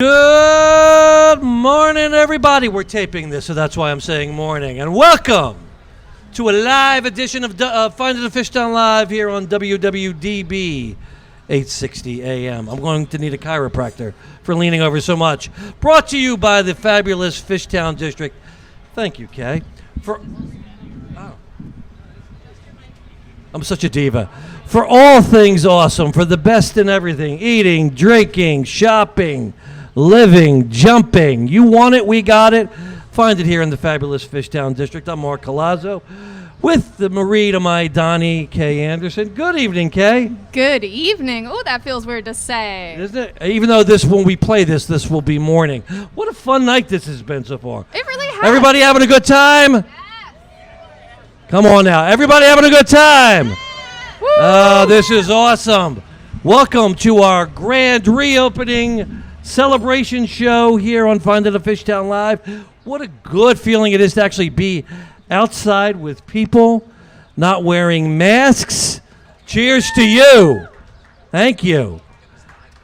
Good morning, everybody. We're taping this, so that's why I'm saying morning. And welcome to a live edition of Finding the Fishtown Live here on WWDB 860 AM. I'm going to need a chiropractor for leaning over so much. Brought to you by the fabulous Fishtown District. Thank you, Kae. I'm such a diva. For all things awesome, for the best in everything, eating, drinking, shopping, living, jumping. You want it, we got it. Find it here in the fabulous Fishtown District. I'm Marc Colazzo with the Marie to my Donnie, Kae Anderson. Good evening, Kae. Good evening. Oh, that feels weird to say. Isn't it? Even though when we play this will be morning. What a fun night this has been so far. It really has. Everybody having a good time? Yes. Come on now. Everybody having a good time? Woo! Oh, this is awesome. Welcome to our grand reopening celebration show here on Finding the Fishtown Live. What a good feeling it is to actually be outside with people not wearing masks. Cheers to you. Thank you.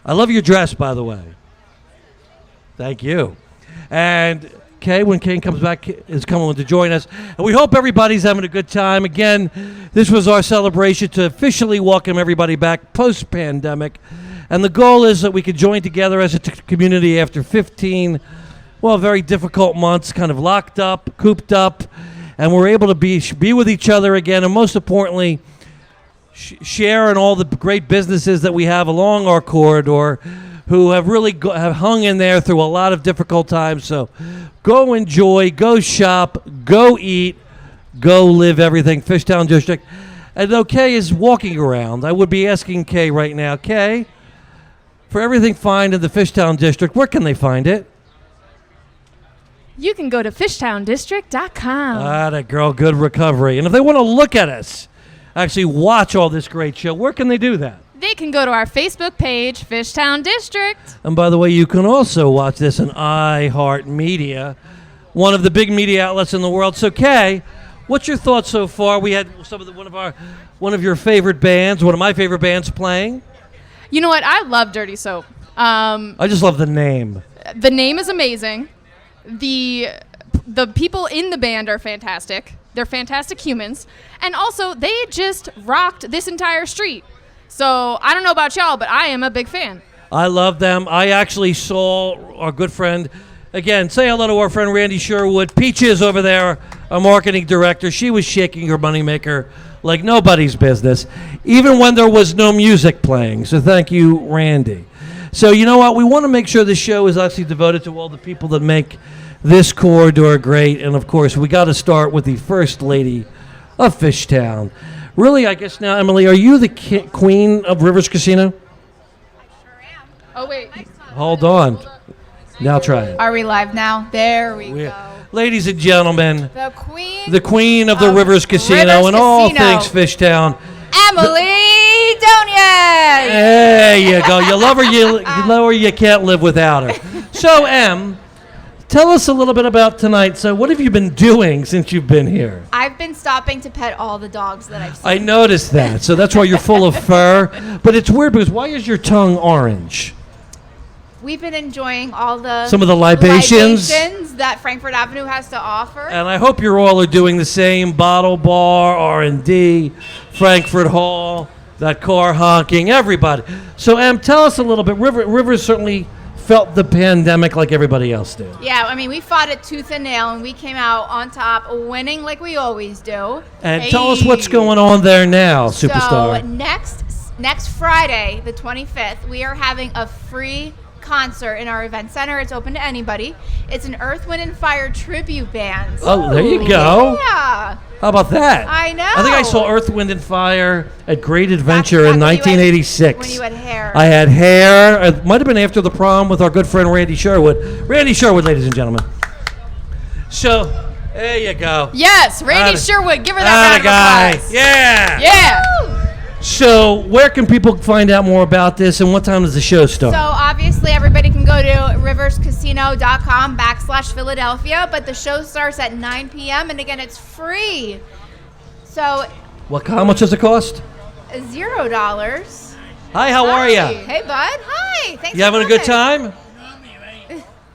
I love your dress, by the way. Thank you. And Kae, when Kae comes back, is coming to join us. And we hope everybody's having a good time. Again, this was our celebration to officially welcome everybody back post-pandemic. And the goal is that we could join together as a community after 15, very difficult months, kind of locked up, cooped up, and we're able to be with each other again, and most importantly, share in all the great businesses that we have along our corridor who have really have hung in there through a lot of difficult times. So go enjoy, go shop, go eat, go live everything, Fishtown District. And though Kae is walking around, I would be asking Kae right now, Kae, for everything fine in the Fishtown District, where can they find it? You can go to fishtowndistrict.com. Ah, that girl, good recovery. And if they want to look at us, actually watch all this great show, where can they do that? They can go to our Facebook page, Fishtown District. And by the way, you can also watch this on iHeartMedia, one of the big media outlets in the world. So, Kae, what's your thoughts so far? We had one of your favorite bands, one of my favorite bands playing. You know what? I love Dirty Soap. I just love the name. The name is amazing. The people in the band are fantastic. They're fantastic humans. And also, they just rocked this entire street. So, I don't know about y'all, but I am a big fan. I love them. I actually saw our good friend, again, say hello to our friend Randy Sherwood. Peaches over there, our marketing director. She was shaking her moneymaker like nobody's business, even when there was no music playing. So thank you, Randy. So you know what? We want to make sure the show is actually devoted to all the people that make this corridor great. And, of course, we got to start with the First Lady of Fishtown. Really, I guess now, Emily, are you the queen of Rivers Casino? I sure am. Oh, wait. Hold on. Now try it. Are we live now? There we go. Ladies and gentlemen, the queen of the Rivers Casino and all things Fishtown, Emily Donia. There you go. You love her, you know her, you can't live without her. So, Em, tell us a little bit about tonight. So what have you been doing since you've been here? I've been stopping to pet all the dogs that I've seen. I noticed that. So that's why you're full of fur. But it's weird because why is your tongue orange? We've been enjoying all some of the libations that Frankfurt Avenue has to offer. And I hope you all are doing the same. Bottle Bar, R&D, Frankfurt Hall, that car honking, everybody. So, Em, tell us a little bit. Rivers certainly felt the pandemic like everybody else did. Yeah, I mean, we fought it tooth and nail, and we came out on top, winning like we always do. And tell us what's going on there now, superstar. So, next Friday, the 25th, we are having a free concert in our event center. It's open to anybody. It's an Earth, Wind, and Fire tribute band. Oh, there you go. Yeah. How about that? I know. I think I saw Earth, Wind, and Fire at Great Adventure in 1986. When you had hair. I had hair. It might have been after the prom with our good friend Randy Sherwood. Randy Sherwood, ladies and gentlemen. So, there you go. Yes, Randy Sherwood. Give her that round of applause. Yeah. Yeah. So where can people find out more about this, and what time does the show start? So obviously everybody can go to riverscasino.com/Philadelphia, but the show starts at 9 p.m. and again, it's free. So how much does it cost? $0. Hi, how are you? Hey, bud. Hi. Thanks You having for a good coming. time?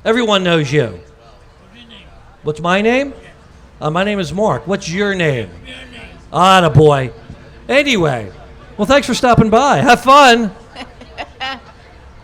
Everyone knows you. What's my name? My name is Mark. What's your name? Ah, boy. Anyway, well, thanks for stopping by. Have fun.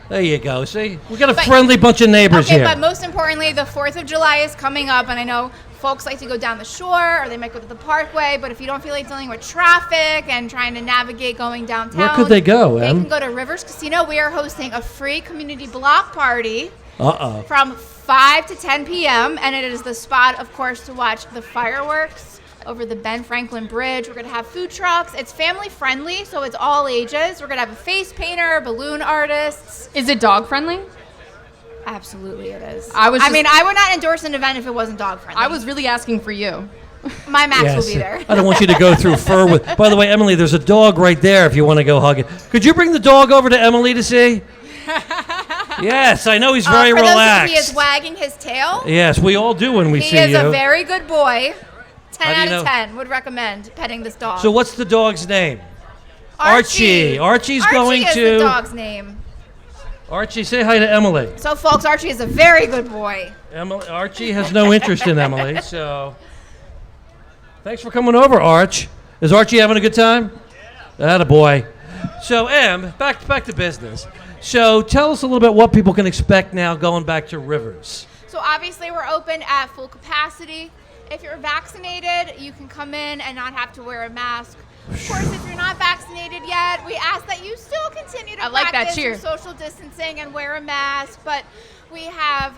There you go. See, we got a friendly bunch of neighbors here. Okay, but most importantly, the 4th of July is coming up, and I know folks like to go down the shore, or they might go to the parkway, but if you don't feel like dealing with traffic and trying to navigate going downtown, Where could they go, They Em? can go to Rivers Casino. We are hosting a free community block party Uh-oh. from 5 to 10 p.m., and it is the spot, of course, to watch the fireworks over the Ben Franklin Bridge. We're going to have food trucks. It's family friendly, so it's all ages. We're going to have a face painter, balloon artists. Is it dog friendly? Absolutely it is. I would not endorse an event if it wasn't dog friendly. I was really asking for you. My Max Yes. will be there. I don't want you to go through fur with. By the way, Emily, there's a dog right there if you want to go hug it. Could you bring the dog over to Emily to see? Yes, I know he's very for relaxed. He is wagging his tail. Yes, we all do when we He see is you. a very good boy. 10 How do out you of know? 10 would recommend petting this dog. So what's the dog's name? Archie. Archie's going Archie is to- the dog's name. Archie, say hi to Emily. So, folks, Archie is a very good boy. Archie has no interest in Emily, so thanks for coming over, Arch. Is Archie having a good time? Yeah. Attaboy. So, Em, back to business. So, tell us a little bit what people can expect now going back to Rivers. So, obviously, we're open at full capacity. If you're vaccinated, you can come in and not have to wear a mask. Of course, if you're not vaccinated yet, we ask that you still continue to I like that practice cheer. your social distancing and wear a mask. But we have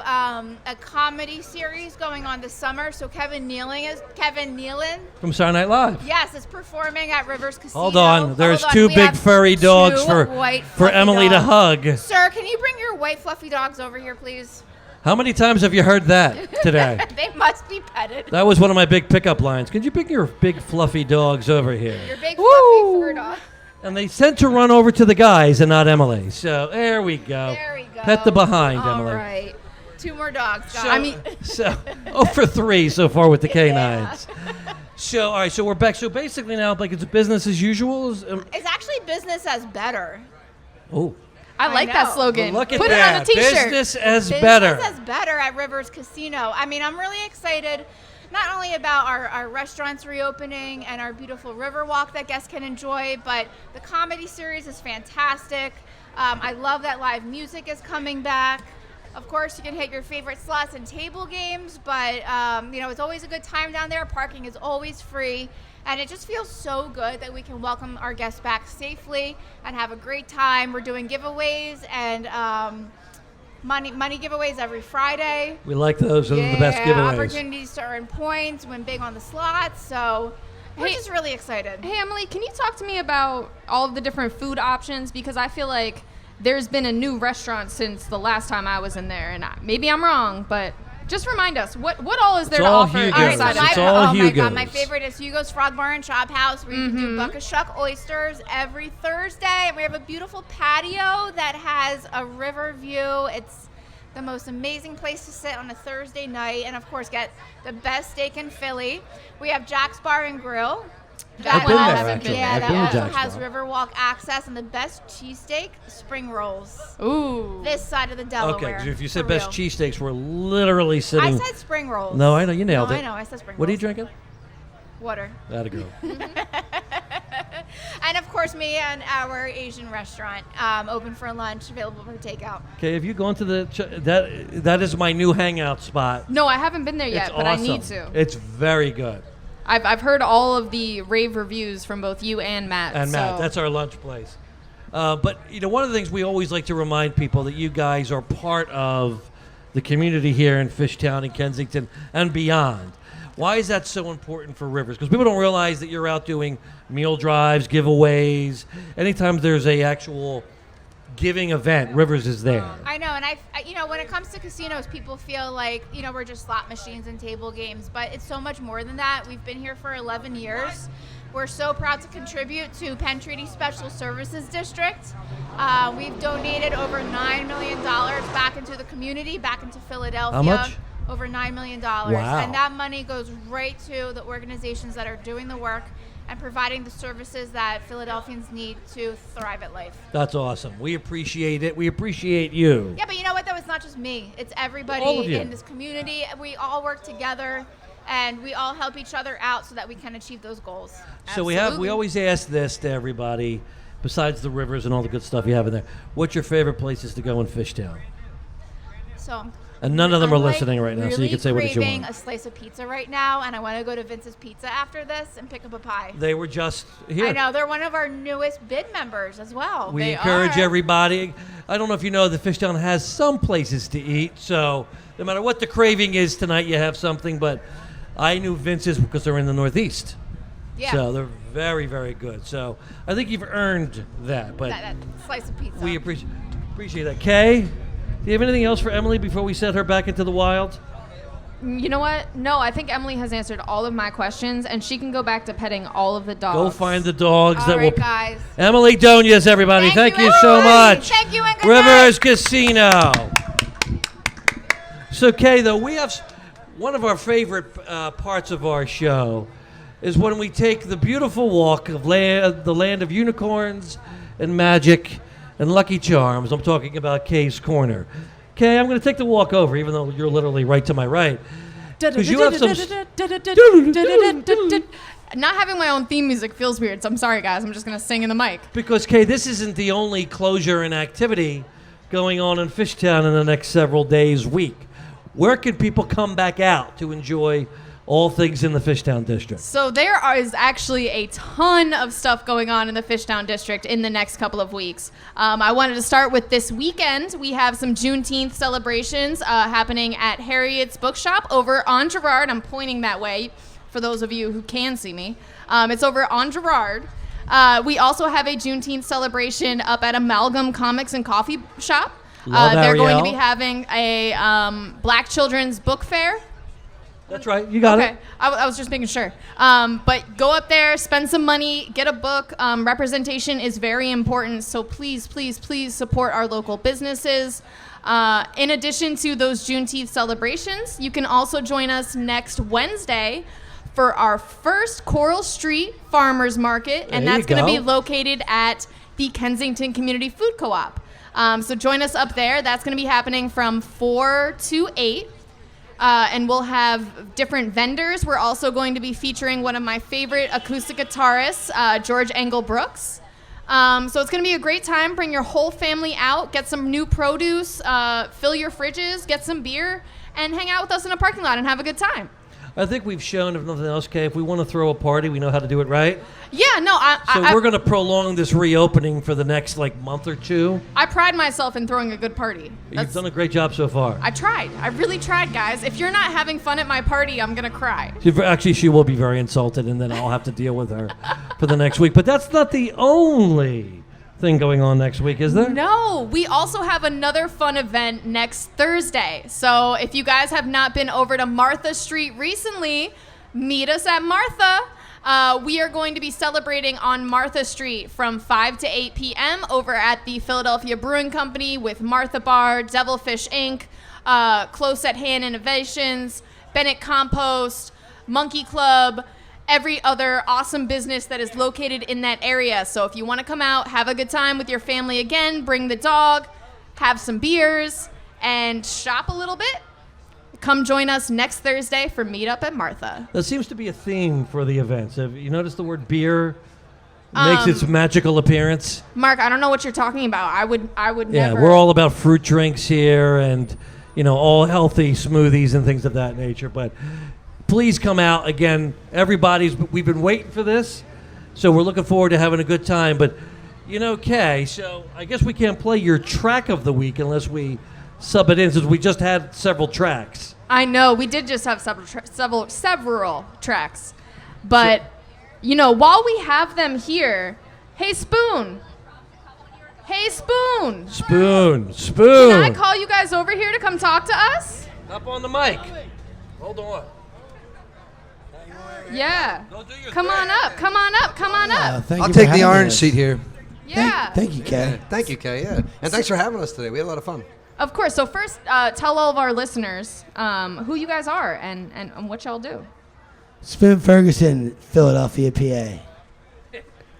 a comedy series going on this summer. So Kevin Nealon, From Saturday Night Live. yes, is performing at Rivers Casino. Hold on. There's Hold on. two We big have furry dogs two for white for fluffy Emily to dogs. hug. Sir, can you bring your white fluffy dogs over here, please? How many times have you heard that today? They must be petted. That was one of my big pickup lines. Could you bring your big fluffy dogs over here? Your big fluffy fur dog. And they sent to run over to the guys and not Emily. So there we go. There we go. Pet the behind, All Emily. right. 2 more dogs, guys. So, I mean- so 0 for 3 so far with the canines. So all right, so we're back. So basically now, like it's business as usual. It's actually business as better. Oh, I like that know. slogan. look at Put that. it on a t-shirt. Business as better. Business as better at Rivers Casino. I mean, I'm really excited not only about our restaurants reopening and our beautiful river walk that guests can enjoy, but the comedy series is fantastic. I love that live music is coming back. Of course, you can hit your favorite slots and table games, but it's always a good time down there. Parking is always free, and it just feels so good that we can welcome our guests back safely and have a great time. We're doing giveaways and money giveaways every Friday. We like those. Those are the best giveaways. Opportunities to earn points, win big on the slots. So we're just really excited. Hey, Emily, can you talk to me about all of the different food options? Because I feel like there's been a new restaurant since the last time I was in there, and maybe I'm wrong, but just remind us, what all is there to all offer Hugo's. All right, inside so of It's it? all oh my God, my Hugo's. favorite is Hugo's Frog Bar and Chop House. We do buck-a-shuck oysters every Thursday, and we have a beautiful patio that has a river view. It's the most amazing place to sit on a Thursday night, and of course, get the best steak in Philly. We have Jack's Bar and Grill. I've been there, actually. Yeah, I've that been to also Jack's has Bar. Riverwalk access and the best cheesesteak spring rolls. Ooh. This side of the Delaware. Okay, if you said for best real. cheesesteaks, we're literally I sitting. said spring rolls. No, I know you nailed No, it. I know. I said spring rolls. What are you drinking? Water. That a girl. And of course, me and our Asian restaurant, open for lunch, available for takeout. Okay, have you gone to the that is my new hangout spot. No, I haven't been there yet, It's but awesome. I need to. It's very good. I've heard all of the rave reviews from both you and Matt. And Matt, so- that's our lunch place. But one of the things we always like to remind people that you guys are part of the community here in Fishtown and Kensington and beyond. Why is that so important for Rivers? Because people don't realize that you're out doing meal drives, giveaways. Anytime there's a actual giving event, Rivers is there. I know, and when it comes to casinos, people feel like, we're just slot machines and table games, but it's so much more than that. We've been here for 11 years. We're so proud to contribute to Penn Treaty Special Services District. We've donated over $9 million back into the community, back into Philadelphia. How much? Over $9 million. Wow. And that money goes right to the organizations that are doing the work and providing the services that Philadelphians need to thrive at life. That's awesome. We appreciate it. We appreciate you. Yeah, but you know what, though? It's not just me. It's All of everybody you. in this community. We all work together, and we all help each other out so that we can achieve those goals. So we Absolutely. always ask this to everybody, besides the rivers and all the good stuff you have in there. What's your favorite places to go in Fishtown? So And none of them are I'm, like, listening right now, so you really can say what you craving want. a slice of pizza right now, and I want to go to Vince's Pizza after this and pick up a pie. They were just here. I know, they're one of our newest bid members as well. We They encourage are. everybody. I don't know if you know that Fishtown has some places to eat, so no matter what the craving is tonight, you have something. But I knew Vince's because they're in the Northeast. Yeah. So they're very, very good. So I think you've earned that. But that slice of pizza. we appreciate that. Kay, do you have anything else for Emily before we set her back into the wild? You know what? No, I think Emily has answered all of my questions, and she can go back to petting all of the dogs. Go find the dogs All that right, will. guys. Emily Donias, everybody. Thank you so everybody. much. Thank you and good Rivers night. Casino. So, Kay, though, we have one of our favorite parts of our show is when we take the beautiful walk of the land of unicorns and magic and Lucky Charms. I'm talking about Kay's Corner. Kay, I'm going to take the walk over, even though you're literally right to my right. Because you have some. Not having my own theme music feels weird, so I'm sorry, guys. I'm just going to sing in the mic. Because, Kay, this isn't the only closure and activity going on in Fishtown in the next several days, week. Where can people come back out to enjoy all things in the Fishtown district? So there is actually a ton of stuff going on in the Fishtown district in the next couple of weeks. I wanted to start with this weekend. We have some Juneteenth celebrations happening at Harriet's Bookshop over on Girard. I'm pointing that way for those of you who can see me. It's over on Girard. We also have a Juneteenth celebration up at Amalgam Comics and Coffee Shop. Love They're going to Ariel. be having a Black Children's Book Fair. That's right. You got Okay, it. I was just making sure. But go up there, spend some money, get a book. Representation is very important, so please, please, please support our local businesses. In addition to those Juneteenth celebrations, you can also join us next Wednesday for our first Coral Street Farmers Market, and There you that's going to be go. located at the Kensington Community Food Co-op. So join us up there. That's going to be happening from 4 to 8. And we'll have different vendors. We're also going to be featuring one of my favorite acoustic guitarists, George Engel Brooks. So it's going to be a great time. Bring your whole family out, get some new produce, fill your fridges, get some beer, and hang out with us in a parking lot and have a good time. I think we've shown, if nothing else, Kay, if we want to throw a party, we know how to do it right. Yeah, no, So we're going to prolong this reopening for the next month or two. I pride myself in throwing a good party. You've done a great job so far. I tried. I really tried, guys. If you're not having fun at my party, I'm going to cry. Actually, she will be very insulted, and then I'll have to deal with her for the next week. But that's not the only thing going on next week, is there? No, we also have another fun event next Thursday. So if you guys have not been over to Martha Street recently, meet us at Martha. We are going to be celebrating on Martha Street from 5 to 8 p.m. over at the Philadelphia Brewing Company with Martha Bar, Devilfish Inc., Close at Hand Innovations, Bennett Compost, Monkey Club, every other awesome business that is located in that area. So if you want to come out, have a good time with your family again, bring the dog, have some beers, and shop a little bit, come join us next Thursday for Meetup at Martha. That seems to be a theme for the events. Have you noticed the word beer makes its magical appearance? Mark, I don't know what you're talking about. I would Yeah, never. we're all about fruit drinks here and, all healthy smoothies and things of that nature. But please come out. Again, we've been waiting for this, so we're looking forward to having a good time. But, Kay, so I guess we can't play your track of the week unless we sub it in, since we just had several tracks. I know we did just have several tracks, but while we have them here, hey Spoon, Spoon. can I call you guys over here to come talk to us? Up on the mic. Hold on. Yeah. Go do your Come thing. on up. Come on up. Come on up. Thank I'll you for take the having orange us. seat here. Yeah. Thank you, Kay. Thank you, Kay. Yeah, and thanks for having us today. We had a lot of fun. Of course. So first, tell all of our listeners who you guys are and what y'all do. Spoon Ferguson, Philadelphia, PA.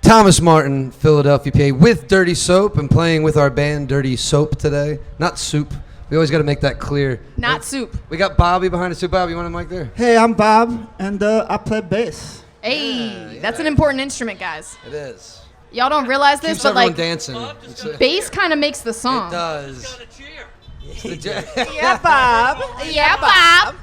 Thomas Martin, Philadelphia, PA, with Dirty Soap and playing with our band Dirty Soap today. Not Soup. We always got to make that clear. Not Soup. We got Bobby behind us too. Bobby, you want a mic there? Hey, I'm Bob, and I play bass. Hey, that's an important instrument, guys. It is. Y'all don't realize this, Keeps but everyone like dancing. bass kind of makes the song. It does. Yeah, Bob. Yeah, Bob.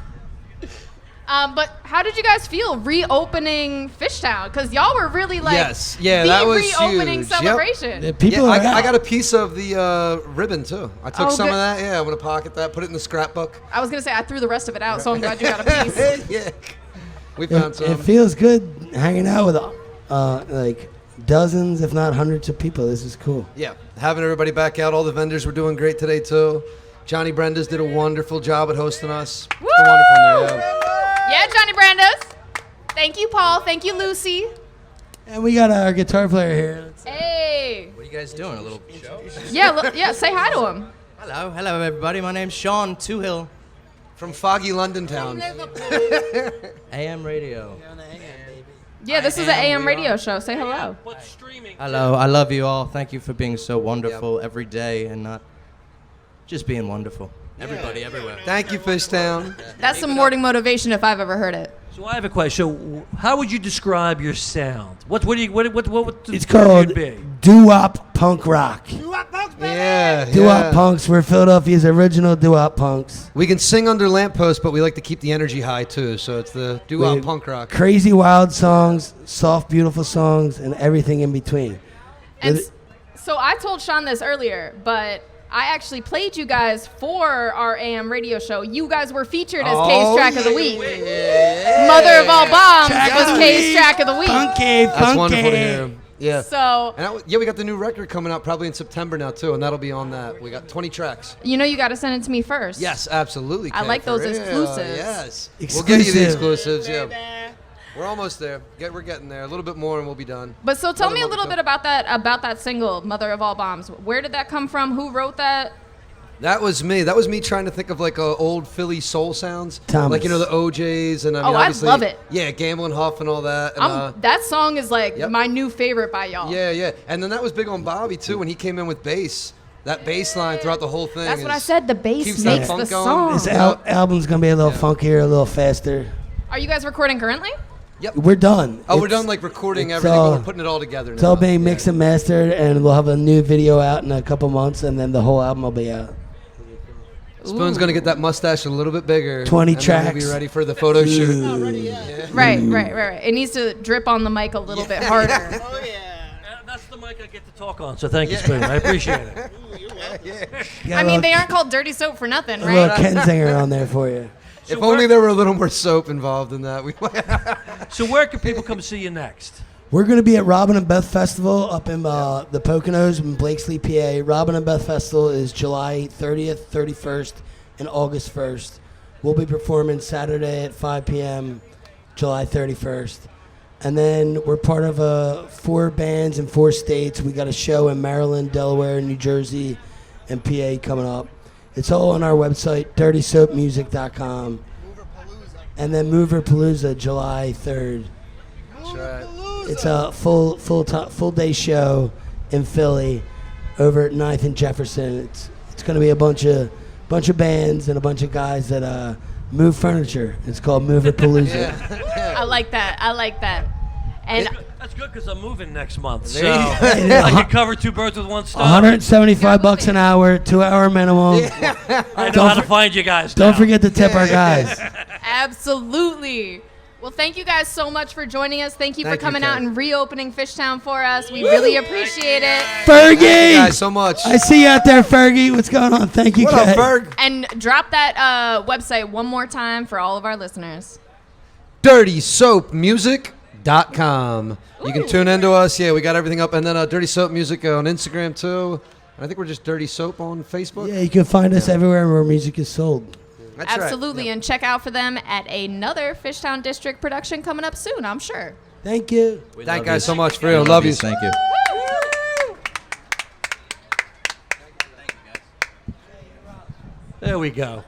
But how did you guys feel reopening Fishtown? Because y'all were really like Yes. Yeah, the that was reopening huge. Yep. celebration. Yeah, people Yeah, are I out. got a piece of the ribbon too. I took Oh, some good. of that. Yeah, I'm gonna pocket that, put it in the scrapbook. I was gonna say I threw the rest of it out, so I'm glad you got a piece. Yeah, we found some. It feels good hanging out with like dozens, if not hundreds of people. This is cool. Yeah, having everybody back out. All the vendors were doing great today too. Johnny Brenda's did a wonderful job at hosting us. It's been wonderful in there, yeah. Yeah, Johnny Brandes. Thank you, Paul. Thank you, Lucy. And we got our guitar player here. Hey. What are you guys doing? A little show? Yeah, say hi to him. Hello, everybody. My name's Sean Toohill, From foggy London town. AM Radio. Yeah, this is an AM radio show. Say hello. What's streaming? Hello, I love you all. Thank you for being so wonderful every day and not just being wonderful. Everybody, everywhere. Thank you, Fishtown. That's some morning motivation if I've ever heard it. So I have a question. So how would you describe your sound? What would It's the called term be? doo-wop punk rock. Yeah, Doo-wop yeah. punks. We're Philadelphia's original doo-wop punks. We can sing under lampposts, but we like to keep the energy high too. So it's the doo-wop We- punk rock. Crazy, wild songs, soft, beautiful songs, and everything in between. And It- so I told Sean this earlier, but I actually played you guys for our AM radio show. You guys were featured as Kay's Track of the Week. Mother of All Bombs was Kay's Track of the Week. Funky, That's funky. wonderful to hear. Yeah. So, And yeah, we got the new record coming out probably in September now too, and that'll be on that. We got 20 tracks. you know you got to send it to me first. Yes, absolutely. I Kay, like for those real. exclusives. Yes. We'll get you the Exclusive. exclusives. Yeah. We're almost there. We're getting there. A little bit more, and we'll be done. But so tell me a Another little month bit about that single, Mother of All Bombs. Where did that come from? Who wrote that? That was me. That was me trying to think of like old Philly soul sounds, Thomas. like the OJ's and I mean, Oh, I obviously, love it. Yeah, Gamble and Huff and all that. And, That song is like Yep. my new favorite by y'all. yeah, and then that was big on Bobby too when he came in with bass. That bass line throughout the whole thing. That's what I is- said. The bass keeps that makes the funk going. song. This album's going to be a little funkier, a little faster. Are you guys recording currently? We're done. Oh, we're It's- done like recording it's everything, all- but we're putting it all together now. It's all being Yeah. mixed and mastered, and we'll have a new video out in a couple months, and then the whole album will be out. Spoon's gonna get that mustache a little bit bigger. 20 and then We'll tracks. be ready for the photo shoot. Right. It needs to drip on the mic a little bit harder. That's the mic I get to talk on. So thank you, Spoon. I appreciate it. Got I a mean, little- they aren't called Dirty Soap for nothing, a little right? Ken Singer on there for you. If only there were a little more soap involved in that. So where can people come see you next? We're going to be at Robin and Beth Festival up in the Poconos in Blakesley, PA. Robin and Beth Festival is July 30th, 31st, and August 1st. We'll be performing Saturday at 5 p.m., July 31st. And then we're part of 4 bands in 4 states. We got a show in Maryland, Delaware, New Jersey, and PA coming up. It's all on our website, dirtysoapmusic.com. And then Moverpalooza, July 3rd. That's right. It's a full day show in Philly, over at 9th and Jefferson. It's going to be a bunch of bands and a bunch of guys that move furniture. It's called Moverpalooza. I like that. And That's good because I'm moving next month. So There you I can cover 2 birds with 1 stone. $175 an hour, 2-hour minimum. I know how to find you guys. Don't now. forget to tip our guys. absolutely. Well, thank you guys so much for joining us. Thank you for Thank you, coming Kay. out and reopening Fishtown for us. We really appreciate it. Fergie! Thank you guys so much. I see you out there, Fergie. What's going on? Thank you, What up, Kay. Ferg? And drop that website one more time for all of our listeners. DirtySoapMusic.com. You can tune into us. Yeah, we got everything up. And then Dirty Soap Music on Instagram, too. And I think we're just Dirty Soap on Facebook. Yeah, you can find us everywhere where music is sold. That's right. Absolutely. And check out for them at another Fishtown District production coming up soon, I'm sure. Thank you. Thank you guys so much, for real. Love you. Thank you. There we go.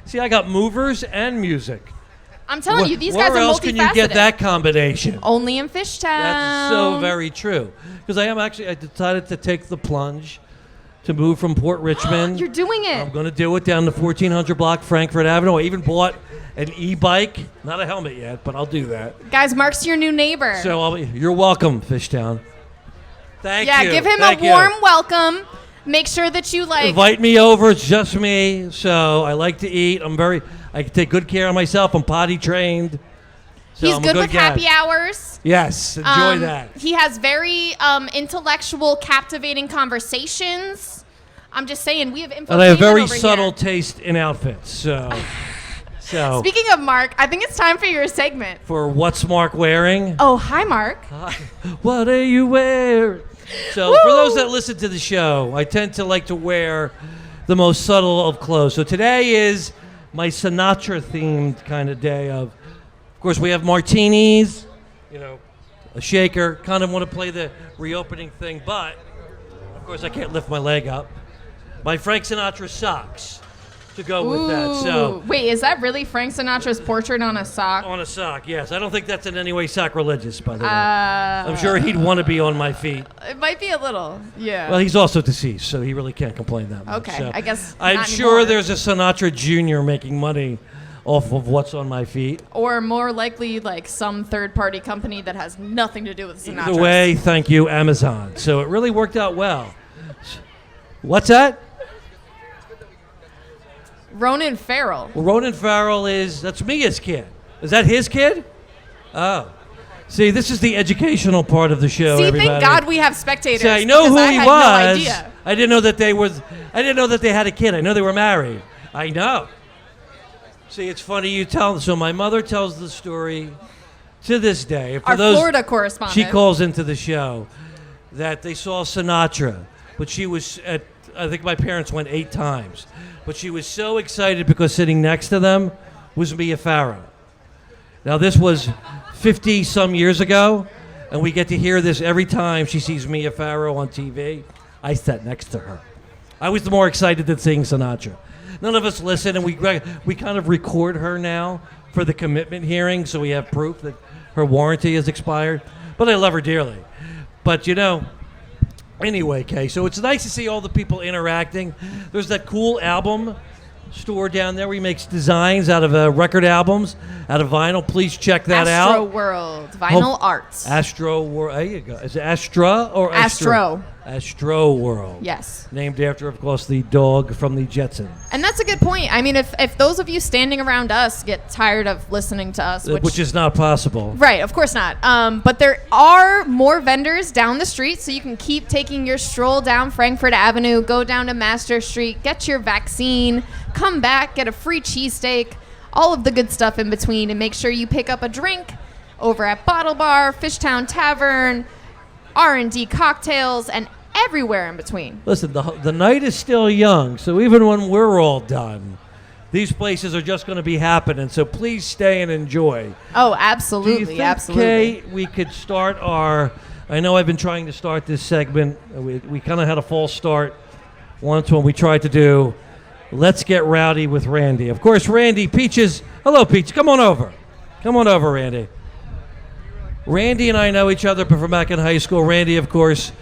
See, I got movers and music. I'm telling you, these where guys are else can you get multifaceted. that combination? Only in Fishtown. That's so very true. Because I decided to take the plunge to move from Port Richmond. You're doing it. I'm going to do it down the 1400 block Frankfurt Avenue. I even bought an e-bike. Not a helmet yet, but I'll do that. Guys, Mark's your new neighbor. So you're welcome, Fishtown. Thank you. Yeah, give him Thank a you. warm welcome. Make sure that you Invite me over. It's just me. So I like to eat. I can take good care of myself. I'm potty trained. So He's I'm a good with guy. happy hours. Yes, enjoy that. He has very intellectual, captivating conversations. I'm just saying, we have infotainment And I have very over subtle here. taste in outfits. So Speaking of Mark, I think it's time for your segment. for what's Mark wearing? Oh, hi, Mark. What are you wearing? So for those that listen to the show, I tend to like to wear the most subtle of clothes. So today is my Sinatra-themed kind of day of course, we have martinis, a shaker. Kind of want to play the reopening thing, but of course I can't lift my leg up. My Frank Sinatra socks to go with that. So Wait, is that really Frank Sinatra's portrait on a sock? on a sock, yes. I don't think that's in any way sacrilegious, by the way. I'm sure he'd want to be on my feet. It might be a little, yeah. Well, he's also deceased, so he really can't complain that much. Okay, So I guess I'm not sure anymore. there's a Sinatra Jr. making money off of what's on my feet. Or more likely, like some third-party company that has nothing to do with Sinatra. Either way, thank you, Amazon. So it really worked out well. What's that? Ronan Farrell. Well, Ronan Farrell that's Mia's kid. Is that his kid? Oh. See, this is the educational part of the show, See, everybody. thank God we have spectators. See, I know because who I he had was. No idea. I didn't know that they had a kid. I know they were married. I know. See, it's funny you tell. So my mother tells the story to this day. For Our those, Florida correspondent. She calls into the show that they saw Sinatra, but she was I think my parents went 8 times, but she was so excited because sitting next to them was Mia Farrow. Now this was 50 some years ago, and we get to hear this every time she sees Mia Farrow on TV. I sat next to her. I was the more excited than seeing Sinatra. None of us listen, and we kind of record her now for the commitment hearing, so we have proof that her warranty has expired. But I love her dearly. But anyway, Kay, so it's nice to see all the people interacting. There's that cool album store down there where he makes designs out of record albums, out of vinyl. Please check that Astro out. World, Vinyl Arts. Astro World. There you go. Is it Astra or Astro. Astro World. Yes. Named after, of course, the dog from the Jetsons. And that's a good point. I mean, if those of you standing around us get tired of listening to us, Which is not possible. Right, of course not. But there are more vendors down the street, so you can keep taking your stroll down Frankfurt Avenue, go down to Master Street, get your vaccine, come back, get a free cheesesteak, all of the good stuff in between, and make sure you pick up a drink over at Bottle Bar, Fishtown Tavern, R&D Cocktails, and everywhere in between. Listen, the night is still young, so even when we're all done, these places are just going to be happening. So please stay and enjoy. Oh, Do you absolutely, think, absolutely. Kay, we could start I know I've been trying to start this segment. We kind of had a false start once when we tried to do Let's Get Rowdy with Randy. Of course, Randy, Peaches. Hello, Peach. Come on over. Come on over, Randy. Randy and I know each other from back in high school. Randy, of course,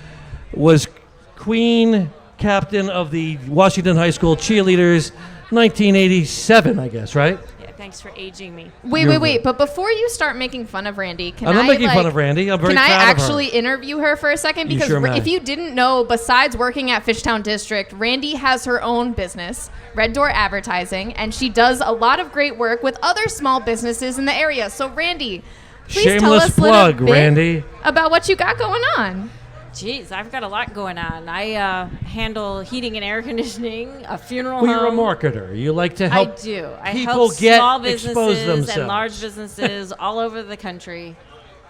was queen captain of the Washington High School cheerleaders, 1987, I guess, right? Yeah, thanks for aging me. Wait. But before you start making fun of Randy, I'm not making fun of Randy. I'm very Can I proud of her. actually interview her for a second? You Because sure may. if you didn't know, besides working at Fishtown District, Randy has her own business, Red Door Advertising, and she does a lot of great work with other small businesses in the area. So, Randy, please tell Shameless us plug, a little bit Randy. about what you got going on. Jeez, I've got a lot going on. I handle heating and air conditioning, a funeral Well, you're a home. marketer. You like to I help do. I people help get small expose businesses themselves. and large businesses all over the country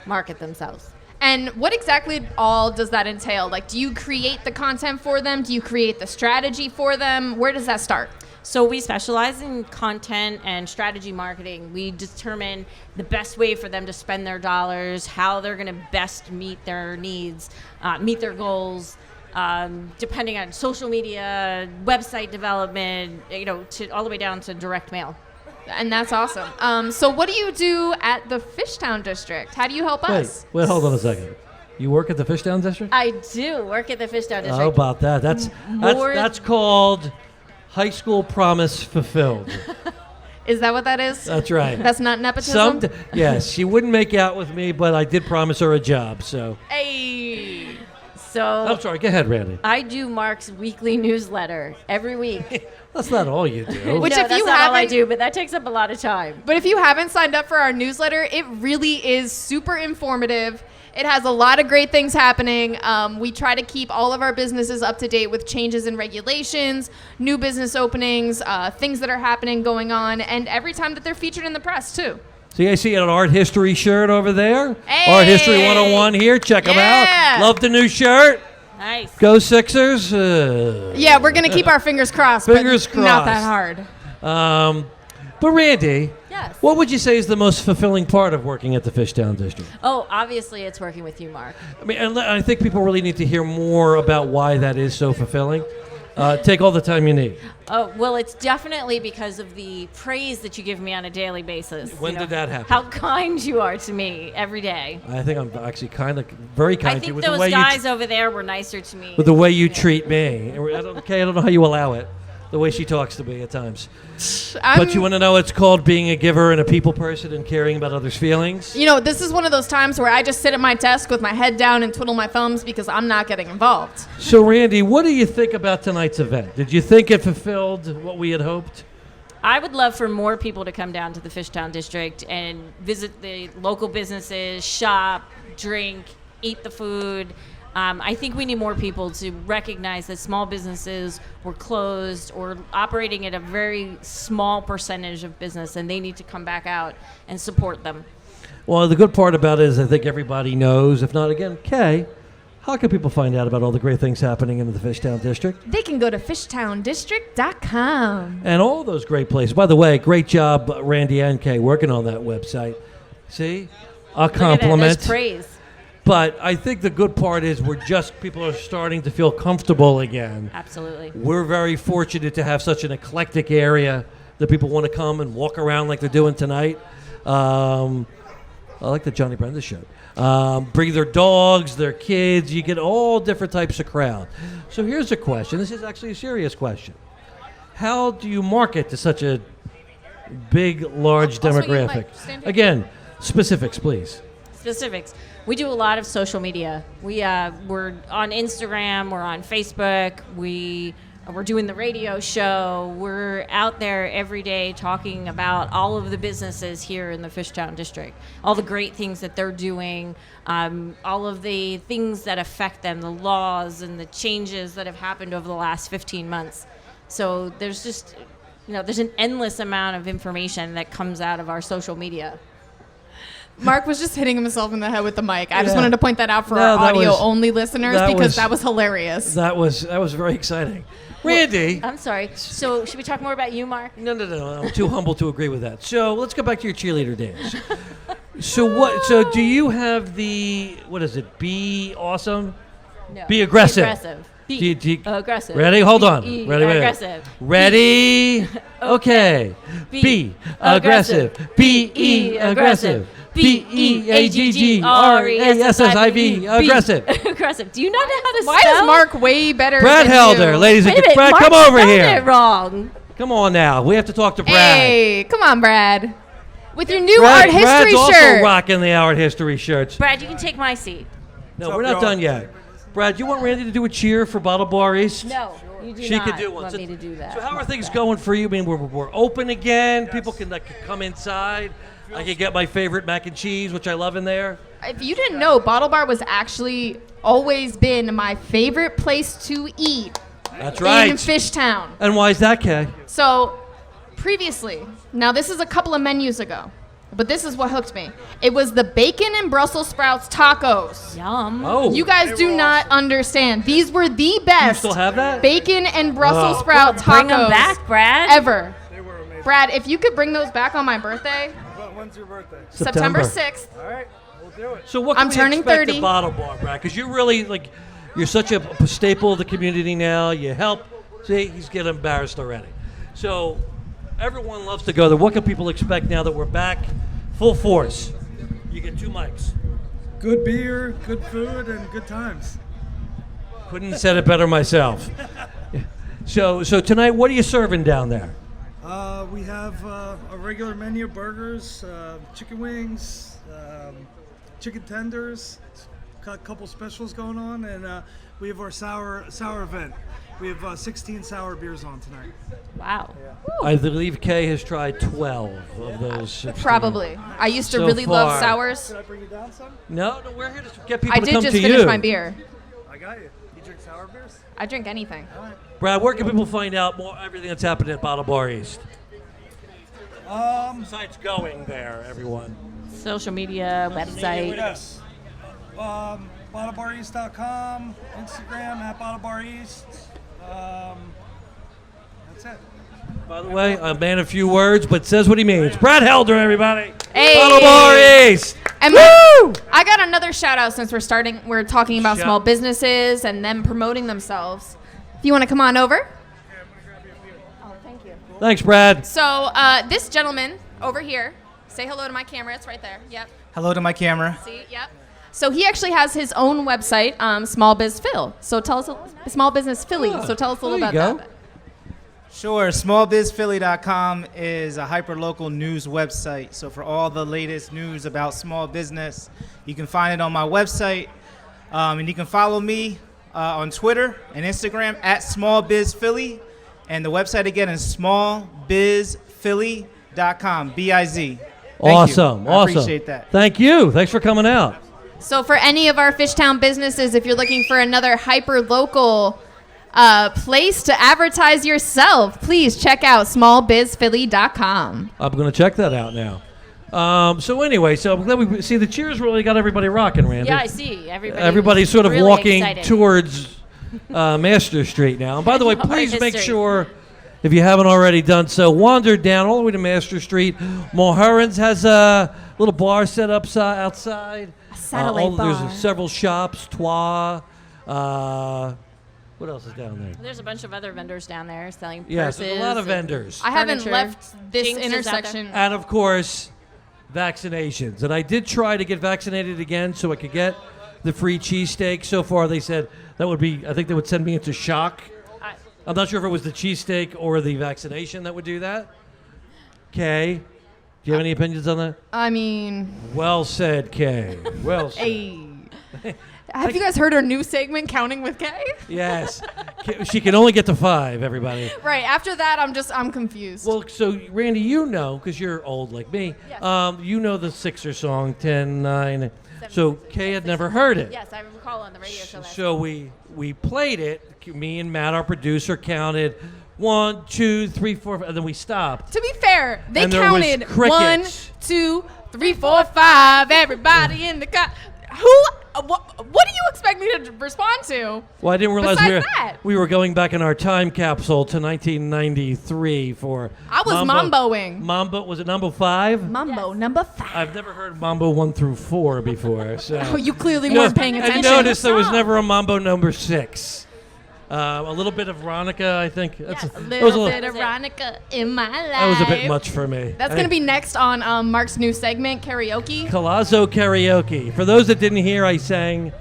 market themselves. And what exactly all does that entail? Like, do you create the content for them? Do you create the strategy for them? Where does that start? So we specialize in content and strategy marketing. We determine the best way for them to spend their dollars, how they're going to best meet their needs, meet their goals, depending on social media, website development, to all the way down to direct mail. And that's awesome. So what do you do at the Fishtown district? How do you help us? Wait, hold on a second. You work at the Fishtown district? I do work at the Fishtown district. How about that? That's called high school promise fulfilled. Is that what that is? That's right. That's not nepotism? Yes, she wouldn't make out with me, but I did promise her a job, so. Hey. So I'm sorry, go ahead, Randy. I do Mark's weekly newsletter every week. That's not all you do. Which no, if that's you not all I haven't- do, but that takes up a lot of time. But if you haven't signed up for our newsletter, it really is super informative. It has a lot of great things happening. We try to keep all of our businesses up to date with changes in regulations, new business openings, things that are happening, going on, and every time that they're featured in the press, too. So you guys see an art history shirt over there? Hey! Art History 101 here. Check them Yeah! out. Love the new shirt. Nice. Go Sixers. Yeah, we're going to keep our fingers crossed, Fingers but not that crossed. hard. But Randy, Yes. what would you say is the most fulfilling part of working at the Fishtown district? Oh, obviously it's working with you, Mark. I mean, and I think people really need to hear more about why that is so fulfilling. Take all the time you need. Oh, well, it's definitely because of the praise that you give me on a daily basis. When did that happen? How kind you are to me every day. I think I'm actually very kind I to you think with those the way guys over there were nicer to me. with the way you treat me. I don't know how you allow it. The way she talks to me at times. But you want to know it's called being a giver and a people person and caring about others' feelings? You know, this is one of those times where I just sit at my desk with my head down and twiddle my thumbs because I'm not getting involved. So, Randy, what do you think about tonight's event? Did you think it fulfilled what we had hoped? I would love for more people to come down to the Fishtown district and visit the local businesses, shop, drink, eat the food. I think we need more people to recognize that small businesses were closed or operating at a very small percentage of business, and they need to come back out and support them. Well, the good part about it is I think everybody knows. If not, again, Kay, how can people find out about all the great things happening in the Fishtown district? They can go to fishtowndistrict.com. And all those great places. By the way, great job, Randy and Kay, working on that website. See? A Look at that, compliment. that's praise. But I think the good part is people are starting to feel comfortable again. Absolutely. We're very fortunate to have such an eclectic area that people want to come and walk around like they're doing tonight. I like the Johnny Brenda show. Bring their dogs, their kids. You get all different types of crowd. So here's a question. This is actually a serious question. How do you market to such a big, large I'll swing you the demographic? mic. Stand here. Again, specifics, please. Specifics. We do a lot of social media. We're on Instagram. We're on Facebook. We're doing the radio show. We're out there every day talking about all of the businesses here in the Fishtown district, all the great things that they're doing, all of the things that affect them, the laws and the changes that have happened over the last 15 months. So there's just, there's an endless amount of information that comes out of our social media. Mark was just hitting himself in the head with the mic. I just Yeah. wanted to point that out for No, our that was- audio-only listeners because that was hilarious. That was very exciting. Randy. I'm sorry. So should we talk more about you, Mark? No. I'm too humble to agree with that. So let's go back to your cheerleader days. So do you have what is it? Be awesome? No. Be aggressive. Aggressive. Be aggressive. Ready? Hold on. Be Ready? aggressive. Ready? Okay. Be aggressive. Be aggressive. BEAGGRESSIV. Aggressive. Aggressive. Do you not know how to Why spell? is Mark way better Brad than Helder, you? ladies and Wait a gentlemen. minute, Brad, Mark come over spelled here. it wrong. Come on now. We have to talk to Brad. Hey, come on, Brad. With your new Brad's art history also shirt. rocking the art history shirts. Brad, you can take my seat. No, we're not done yet. Brad, you want Randy to do a cheer for Bottle Bar East? No, you do She not could do one. want So- me to do that. So how are things going for you? I mean, we're open again. People can come inside. I can get my favorite mac and cheese, which I love in there. If you didn't know, Bottle Bar was actually always been my favorite place to eat That's right. in Fishtown. And why is that, Kay? So, previously, now this is a couple of menus ago, but this is what hooked me. It was the bacon and Brussels sprouts tacos. Yum. Oh, You guys do not understand. These were the best still have that? bacon and Brussels Oh. sprout tacos Bring them back, Brad. ever. Brad, if you could bring those back on my birthday, When's your birthday? September 6th. All right, we'll do it. So what can I'm we turning expect 30. at Bottle Bar, Brad? Because you're really you're such a staple of the community now. You help. See, he's getting embarrassed already. So Everyone loves to go there. What can people expect now that we're back full force? You get 2 mics. Good beer, good food, and good times. Couldn't have said it better myself. So tonight, what are you serving down there? We have a regular menu of burgers, chicken wings, chicken tenders, got a couple specials going on, and we have our sour event. We have 16 sour beers on tonight. Wow. I believe Kay has tried 12 of those. 16. Probably. I used to So really love far. sours. Should I bring you down some? No, we're here to get people I to did come just to finish you. my beer. I got you. You drink sour beers? I drink anything. Brad, where can people find out more everything that's happening at Bottle Bar East? Besides going there, everyone. Social media, website. Yes. BottleBarEast.com, Instagram at BottleBarEast. That's it. By the way, a man of few words, but says what he means. Brad Helder, everybody. Hey. Bottle Bar East. And I got another shout out since we're talking about Shout- small businesses and them promoting themselves. If you want to come on over. Oh, thank you. Thanks, Brad. So this gentleman over here, say hello to my camera. It's right there. Yep. Hello to my camera. See? Yep. So he actually has his own website, Small Biz Phil. So tell us, Small Business Philly. So tell us a little there about you that. Sure. SmallBizPhilly.com is a hyper-local news website. So for all the latest news about small business, you can find it on my website. And you can follow me on Twitter and Instagram at SmallBizPhilly. And the website again is SmallBizPhilly.com, B-I-Z. Awesome. I appreciate that. Thank you. Thanks for coming out. So for any of our Fishtown businesses, if you're looking for another hyper-local place to advertise yourself, please check out smallbizphilly.com. I'm going to check that out now. So anyway, I'm glad we see the cheers really got everybody rocking, Randy. Yeah, I see. Everybody's sort of really walking excited. towards Master Street now. And by the way, please make Street. sure, if you haven't already done so, wander down all the way to Master Street. Mulherron's has a little bar set up outside. Satellite bar. There's several shops, Trois. What else is down there? There's a bunch of other vendors down there selling purses. Yes, there's a lot of and vendors. I haven't furniture. left this Jinx is out there. intersection. And of course, vaccinations. And I did try to get vaccinated again so I could get the free cheesesteak. So far, they said that would be, I think they would send me into shock. I'm not sure if it was the cheesesteak or the vaccination that would do that. Kay, do you have any opinions on that? I mean, Well said, Kay. Well said. hey. Have you guys heard her new segment, Counting with Kay? Yes. She can only get to 5, everybody. Right. After that, I'm confused. Well, so Randy, you know, because you're old like me, Yes. you know the Sixer song, 10, 9. So Kay had never heard it. Yes, I recall on the radio show last So we played it. Me and Matt, our producer, counted 1, 2, 3, 4, and then we stopped. To be fair, they And there was counted crickets. 1, 2, 3, 4, 5. Everybody in the car. What do you expect me to respond to? Well, I didn't realize Besides that. we were going back in our time capsule to 1993 for. I was mamboing. Mambo, was it Mambo 5? Mambo number 5. I've never heard Mambo 1 through 4 before. So. Oh, you clearly weren't paying attention. I noticed there was never a Mambo number 6. A little bit of Veronica, I think. Yes, That a was little bit of Veronica in my life. That was a bit much for me. That's going to be next on Mark's new segment, Karaoke. Colazo Karaoke. For those that didn't hear, I sang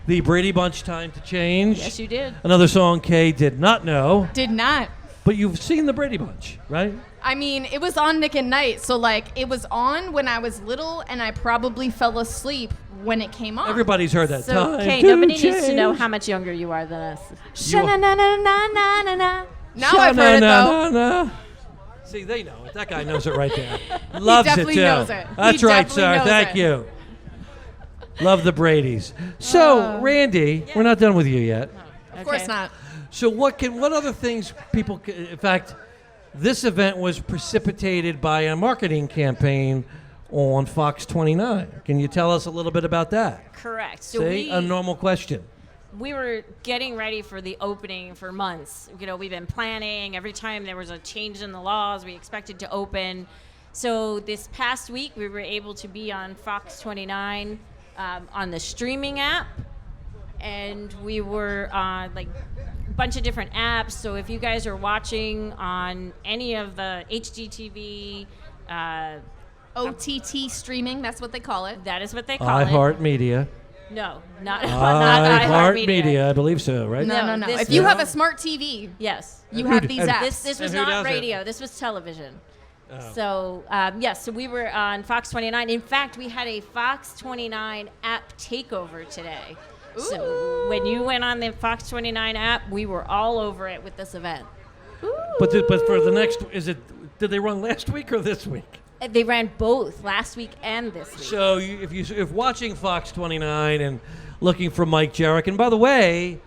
the Brady Bunch Time to Change. Yes, you did. Another song Kay did not know. Did not. But you've seen the Brady Bunch, right? I mean, it was on Nick at Night, so like it was on when I was little, and I probably fell asleep when it came on. Everybody's heard that. So, Time Kay, to nobody needs to know change. how much younger you are than us. Sha-na-na-na-na-na-na. Now I've heard it though. Sha-na-na-na-na. See, they know it. That guy knows it right there. Loves definitely it too. knows it. That's He right, definitely sir. knows Thank it. you. Love the Bradys. So, Randy, we're not done with you yet. Of course not. So what other things people in fact, this event was precipitated by a marketing campaign on Fox 29. Can you tell us a little bit about that? Correct. So See, a normal question. we were getting ready for the opening for months. You know, we've been planning. Every time there was a change in the laws, we expected to open. So this past week, we were able to be on Fox 29 on the streaming app. And we were bunch of different apps. So if you guys are watching on any of the HGTV, OTT streaming, that's what they call it. that is what they call it. iHeartMedia. No, not iHeartMedia. iHeartMedia, I believe so, right? No. this If you is- have a smart TV, Yes. you And have who- these and- apps. This was And who not does it? radio. This was television. Oh. So yes, so we were on Fox 29. In fact, we had a Fox 29 app takeover today. So when you went on the Fox 29 app, we were all over it with this event. But for the next, did they run last week or this week? They ran both last week and this week. So if watching Fox 29 and looking for Mike Jarek, and by the way,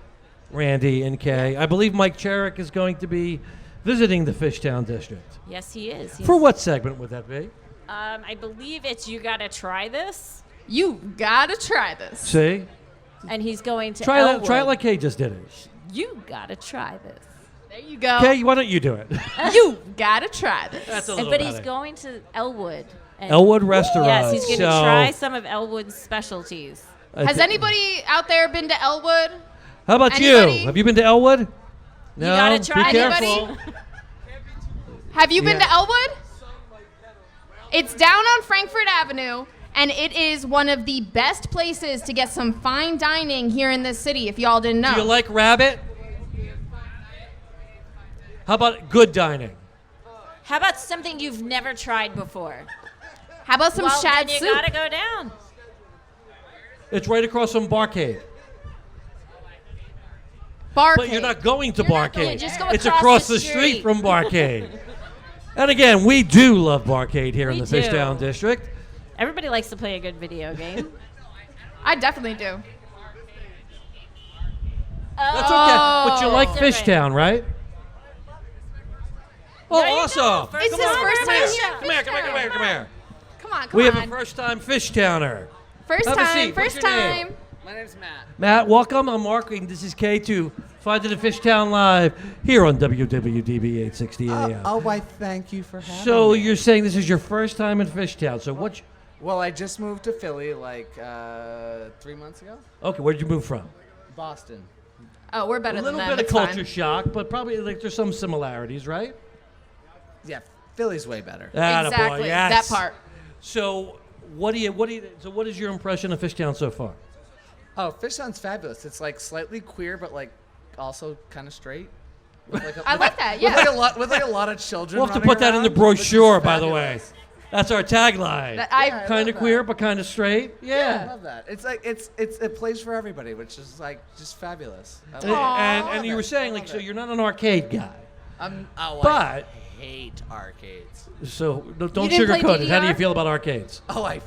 Randy and Kay, I believe Mike Jarek is going to be visiting the Fishtown district. Yes, he is. For what segment would that be? I believe it's You Gotta Try This, You gotta try this. See? and he's going to Try Elwood. it like Kay just did it. You gotta try this. There you go. Kay, why don't you do it? You gotta try this. That's a And, little but he's better. going to Elwood. And Elwood Restaurant. Yes, he's going to So- try some of Elwood's specialties. Has anybody out there been to Elwood? How about Anybody? you? Have you been to Elwood? No. You gotta try Be this. careful. Have you been Yeah. to Elwood? It's down on Frankfurt Avenue, and it is one of the best places to get some fine dining here in this city, if y'all didn't know. Do you like rabbit? How about good dining? How about something you've never tried before? How about some Well, shad then you soup? gotta go down. It's right across from Barcade. Barcade. But you're not going to You're not Barcade. going, just go It's across across the the street street. from Barcade. And again, we do love Barcade here in We the do. Fishtown district. Everybody likes to play a good video game. I definitely do. That's okay. But you like different. Fishtown, right? Oh, There you go. awesome. First It's his time first ever time in here. Come here, come here, come here, come here. Come on, come We on. have a first-time Fishtowner. First Have a time, seat. What's first your name? time. My name's Matt. Matt, welcome. I'm Mark, and this is K2. Finding the Fishtown Live here on WWDB 860 AM. I thank you for having So me. you're saying this is your first time in Fishtown. So what? Well, I just moved to Philly like 3 months ago. Okay, where did you move from? Boston. Oh, we're better A little than them. bit of It's culture fine. shock, but probably like there's some similarities, right? Yeah, Philly's way better. Attaboy, Exactly, yes. that part. So what is your impression of Fishtown so far? Oh, Fishtown's fabulous. It's like slightly queer, but like also kind of straight. With like I like that, yeah. With like a lot of children. We'll have to running put that in the around, which is brochure, by the way. fabulous. That's our tagline. That- I- Yeah, Kind of love queer, that. but kind of straight. I Yeah. love that. It's like it's a place for everybody, which is like just fabulous. I And, love it. and you were saying like, so you're not an arcade guy. I But hate arcades. so don't didn't play sugarcoat it. How do you DDR? feel about arcades? Oh, I He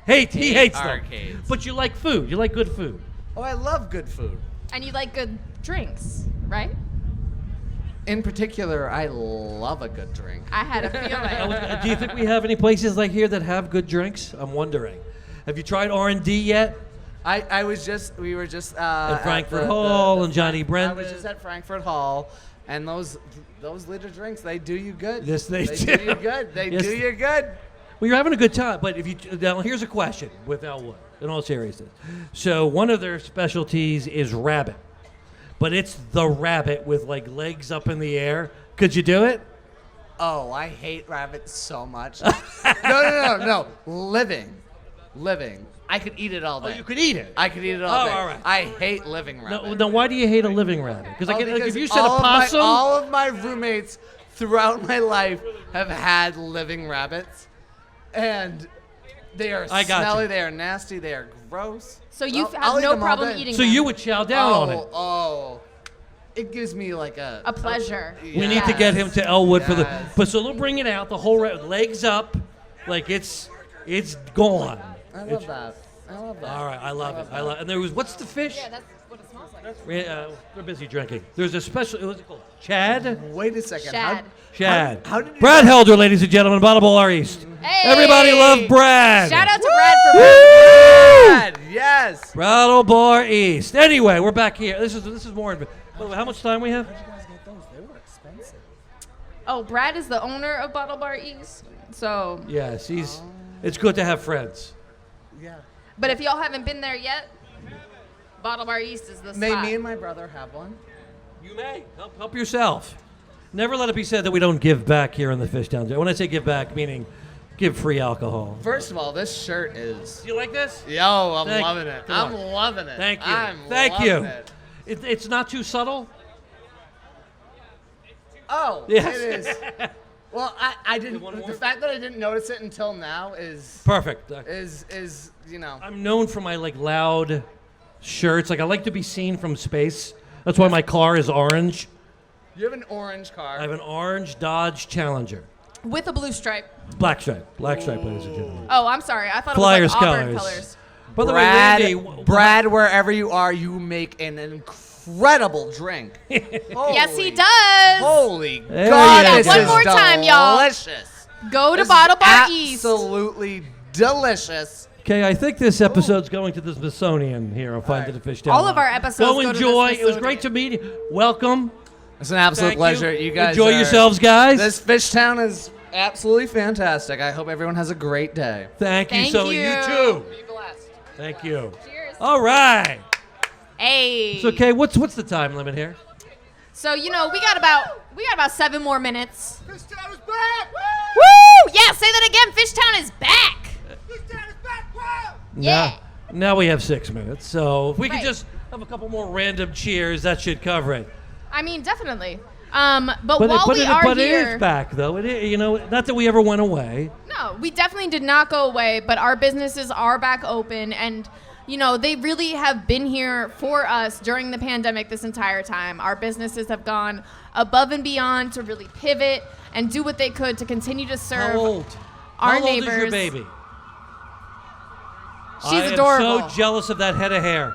hate hates them. arcades. But you like food. You like good food. I love good food. And you like good drinks, right? In particular, I love a good drink. I had a feeling. Do you think we have any places like here that have good drinks? I'm wondering. Have you tried R&D yet? We were just In at Frankfurt Hall and Johnny I Brendan. was just at Frankfurt Hall, and those liter drinks, they do you good. Yes, they do do. you good. They Yes. do you good. Well, you're having a good time, but if you now here's a question with Elwood. In all seriousness, so one of their specialties is rabbit, but it's the rabbit with like legs up in the air. Could you do it? Oh, I hate rabbits so much. No. Living. I could eat it all day. Oh, you could eat it. I could eat it all Oh, day. all right. I hate living rabbit. No, now why do you hate a living rabbit? Because like, Because if you said a all of possum, all of my roommates throughout my life have had living rabbits, and they are I got smelly, you. they are nasty, they are gross. So you I'll have eat no them all problem day. eating so them. you would chow down on it. Oh, it gives me like A pleasure. We need to get him to Elwood for the. Yes. But so they'll bring it out, the whole legs up, like it's gone. I It's- love that. I love that. All right, I love it. I love. And there was what's the fish? Yeah, that's what it smells like. We're busy drinking. There's a special. What's it called? Chad. Wait a second. Shad. Chad. How did you Brad Helder, ladies and gentlemen, Bottle Bar East. Hey! Everybody love Brad. Shout out to Brad for Brad, yes. Brattle Bar East. Anyway, we're back here. This is more. By the way, how much time we have? They were expensive. Oh, Brad is the owner of Bottle Bar East. So, Yes, It's good to have friends. Yeah. but if y'all haven't been there yet, Bottle Bar East is the spot. Me and my brother have one. You may. Help yourself. Never let it be said that we don't give back here in the Fishtown. When I say give back, meaning give free alcohol. First of all, this shirt is. Do you like this? Yo, I'm loving it. I'm loving it. Thank you. Thank you. It. It's not too subtle. Oh, yes. It is. Well, I didn't. The fact that I didn't notice it until now is perfect. Is you know. I'm known for my loud shirts. I like to be seen from space. That's why my car is orange. You have an orange car. I have an orange Dodge Challenger. With a blue stripe. Black stripe, ladies and gentlemen. Oh, I'm sorry. I thought Flyers it was like Auburn colors. colors. By the way, Randy, Brad, wherever you are, you make an incredible drink. Yes, he does. Holy There God, you this go. is One more time, y'all. delicious. Go to This Bottle is Bar East. Absolutely delicious. Okay, I think this episode's going to the Smithsonian here on Find the Fishtown. All of our episodes Go go to the enjoy. It was Smithsonian. great to meet you. Welcome. It's an absolute Thank pleasure. you. You guys Enjoy yourselves, guys. This Fishtown is absolutely fantastic. I hope everyone has a great day. Thank you. Thank So you. too. Be blessed. Thank you. Cheers. All right. Hey. So, okay, what's the time limit here? So we got about 7 more minutes. Fishtown is back! Woo! Yeah, say that again. Fishtown is back. Fishtown is back! Wow! Yeah. Now we have 6 minutes. So if we could Right. just have a couple more random cheers, that should cover it. I mean, definitely. But while we are it here, is back though. It is, not that we ever went away. no, we definitely did not go away. But our businesses are back open, and they really have been here for us during the pandemic this entire time. Our businesses have gone above and beyond to really pivot and do what they could to continue to serve How old? our How old neighbors. is your baby? She's I adorable. am so jealous of that head of hair.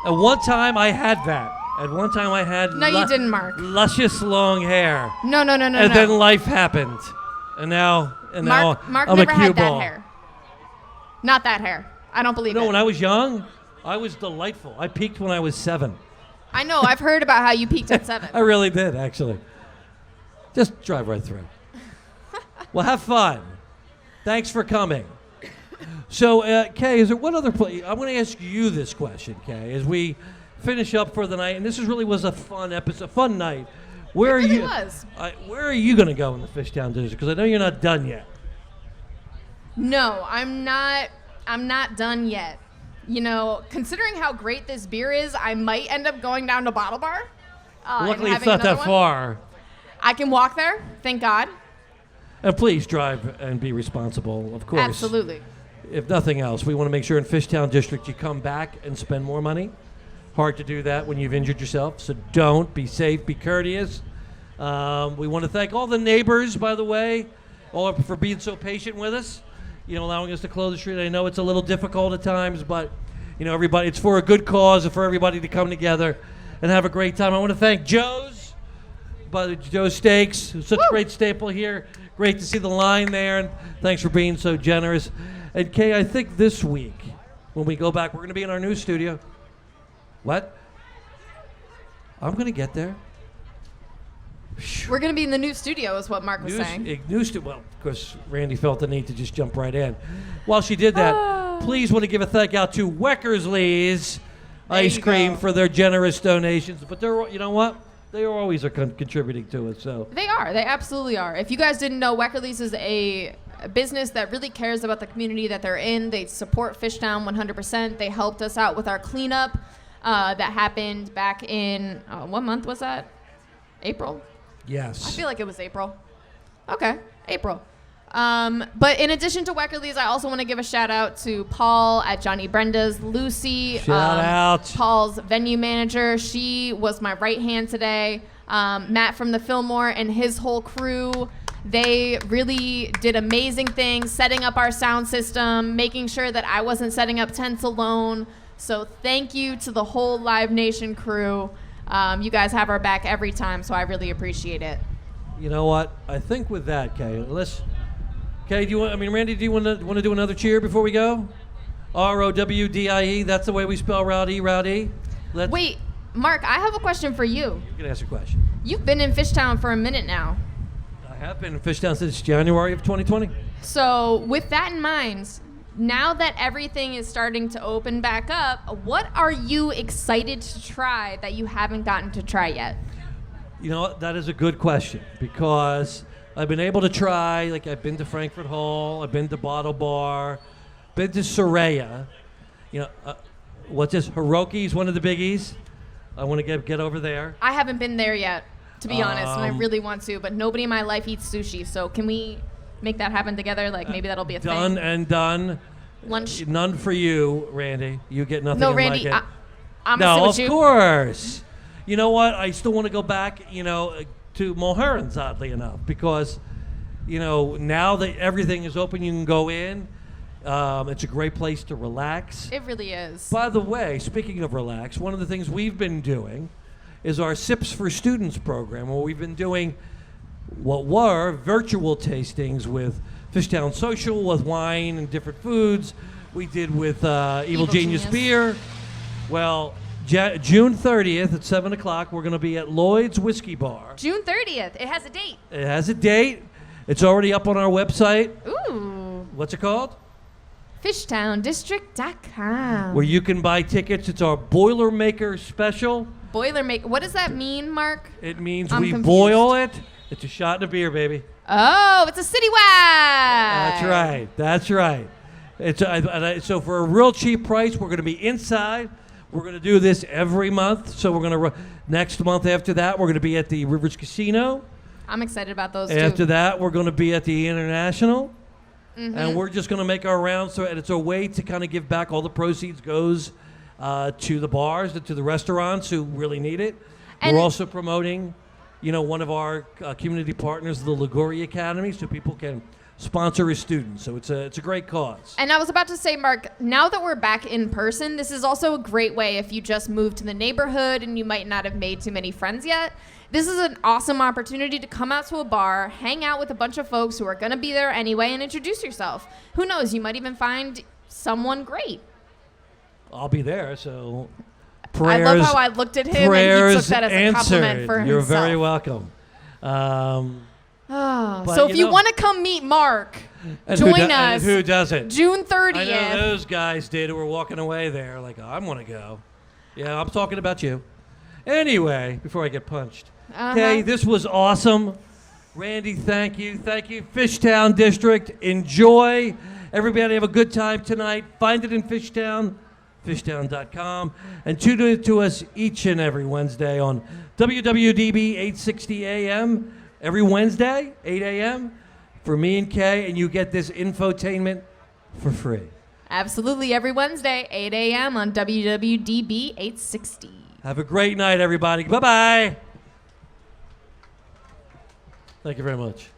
At one time, I had that. At one time, I had No, you didn't, Mark. luscious long hair. No. And then life happened, and now Mark I'm never a cue had that ball. hair. Not that hair. I don't believe No, it. when I was young, I was delightful. I peaked when I was 7. I know. I've heard about how you peaked at 7. I really did, actually. Just drive right through. Well, have fun. Thanks for coming. So, Kay, is there one other place? I'm going to ask you this question, Kay, as we finish up for the night. And this really was a fun episode, fun night. Where It really are you? was. Where are you going to go in the Fishtown District? Because I know you're not done yet. No, I'm not done yet. Considering how great this beer is, I might end up going down to Bottle Bar. and Luckily, it's having not that another one. far. I can walk there, thank God. And please drive and be responsible, of course. Absolutely. If nothing else, we want to make sure in Fishtown District you come back and spend more money. Hard to do that when you've injured yourself, so don't. Be safe, be courteous. We want to thank all the neighbors, by the way, all for being so patient with us, allowing us to close the street. I know it's a little difficult at times, but, everybody, it's for a good cause and for everybody to come together and have a great time. I want to thank Joe's Steaks, such a great staple here. Great to see the line there, and thanks for being so generous. And Kay, I think this week, when we go back, we're going to be in our new studio. What? I'm going to get there. We're going to be in the new studio, is what Mark was saying. Well, of course, Randy felt the need to just jump right in. While she did that, please want to give a thank out to Weckersley's Ice Cream for their generous donations. But you know what? They always are contributing to it. So They are. They absolutely are. If you guys didn't know, Weckerly's is a business that really cares about the community that they're in. They support Fishtown 100%. They helped us out with our cleanup that happened back in, what month was that? April? yes. I feel like it was April. Okay, April. But in addition to Weckerly's, I also want to give a shout out to Paul at Johnny Brenda's, Lucy, Shout out. Paul's venue manager. She was my right hand today. Matt from the Fillmore and his whole crew. They really did amazing things, setting up our sound system, making sure that I wasn't setting up tents alone. So thank you to the whole Live Nation crew. You guys have our back every time, so I really appreciate it. You know what? I think with that, Kay, Kay, Randy, do you want to do another cheer before we go? ROWDIE, that's the way we spell rowdy. Wait, Mark, I have a question for you. You can ask a question. You've been in Fishtown for a minute now. I have been in Fishtown since January of 2020. So with that in mind, Now that everything is starting to open back up, what are you excited to try that you haven't gotten to try yet? You know what? That is a good question because I've been able to try, like I've been to Frankfurt Hall, I've been to Bottle Bar, been to Soraya. You know, what's this? Hiroki is one of the biggies. I want to get over there. I haven't been there yet, to be honest, and I really want to, but nobody in my life eats sushi, so can we make that happen together? Like maybe that'll be a Done thing. and done. Lunch. None for you, Randy. You get nothing. No, and Randy, like it. I'm no, gonna of sit with you. course. You know what? I still want to go back. You know, to Mulherron's, oddly enough, because you know now that everything is open, you can go in. It's a great place to relax. It really is. By the way, speaking of relax, one of the things we've been doing is our Sips for Students program, where we've been doing what were virtual tastings with Fishtown Social, with wine and different foods. We did with Evil Genius Beer. Well, June 30th at 7 o'clock, we're going to be at Lloyd's Whiskey Bar. June 30th. It has a date. It has a date. It's already up on our website. Ooh. What's it called? FishtownDistrict.com. Where you can buy tickets. It's our Boilermaker special. Boilermaker. What does that mean, Mark? It means I'm we confused. boil it. It's a shot in a beer, baby. Oh, it's a citywide. That's right. That's right. So for a real cheap price, we're going to be inside. We're going to do this every month. So we're going to next month after that, we're going to be at the Rivers Casino. I'm excited about those After too. that, we're going to be at the International. Mm-hmm. And we're just going to make our rounds. So, and it's a way to kind of give back. All the proceeds goes to the bars, to the restaurants who really need it. And we're also promoting, you know, one of our community partners, the Liguori Academy, so people can sponsor as students. So it's a great cause. And I was about to say, Mark, now that we're back in person, this is also a great way if you just moved to the neighborhood and you might not have made too many friends yet. This is an awesome opportunity to come out to a bar, hang out with a bunch of folks who are going to be there anyway, and introduce yourself. Who knows? You might even find someone great. I'll be there, so I prayers. love how I looked at him and he prayers took that as a compliment for You're himself. very welcome. But, So if you know, want to come meet Mark, and join and us. who doesn't? June 30th. I know those guys did who were walking away there like, I want to go. Yeah, I'm talking about you. Anyway, before I get punched. Okay, this was awesome. Randy, thank you. Thank you. Fishtown District, enjoy. Everybody have a good time tonight. Find it in Fishtown, fishtown.com. And tune in to us each and every Wednesday on WWDB 860 AM. Every Wednesday, 8 a.m. for me and Kay, and you get this infotainment for free. Absolutely, every Wednesday, 8 a.m. on WWDB 860. Have a great night, everybody. Bye-bye. Thank you very much.